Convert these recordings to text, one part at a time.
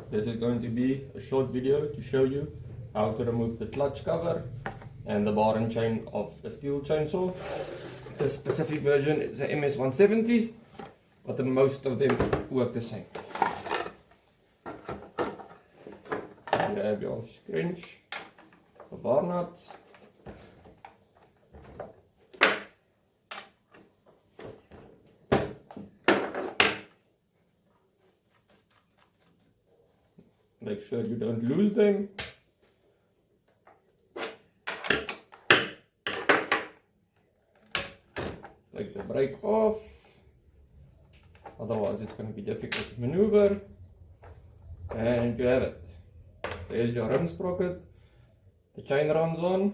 This is going to be a short video to show you how to remove the clutch cover and the bar and chain of a Stihl chainsaw. This specific version is a MS170, but most of them work the same. You have your scrunch, the bar nuts, make sure you don't lose them. Take the brake off, otherwise it's going to be difficult to maneuver. And you have it. There's your rim sprocket. The chain runs on.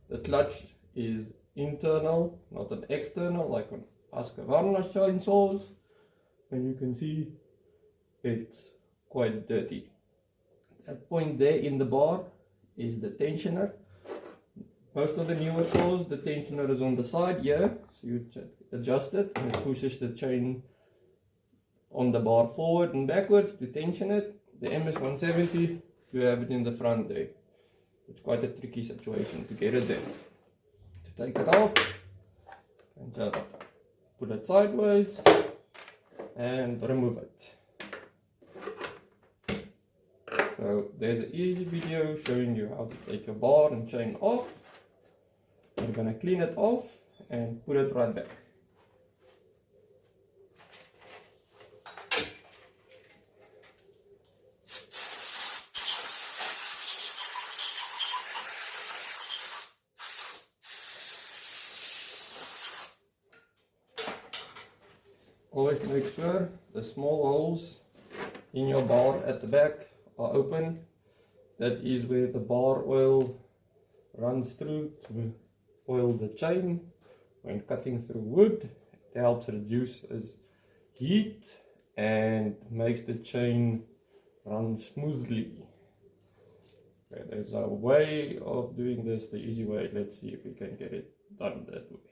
The clutch is internal, not an external like on Husqvarna chainsaws. And you can see it's quite dirty. That point there in the bar is the tensioner. Most of the newer saws, the tensioner is on the side here, so you adjust it and it pushes the chain on the bar forward and backwards to tension it. The MS170, you have it in the front there. It's quite a tricky situation to get it there. To take it off, and just put it sideways and remove it. So there's an easy video showing you how to take your bar and chain off. I'm going to clean it off and put it right back. Always make sure the small holes in your bar at the back are open. That is where the bar oil runs through to oil the chain. When cutting through wood, it helps reduce its heat and makes the chain run smoothly. Okay, there's a way of doing this, the easy way. Let's see if we can get it done that way.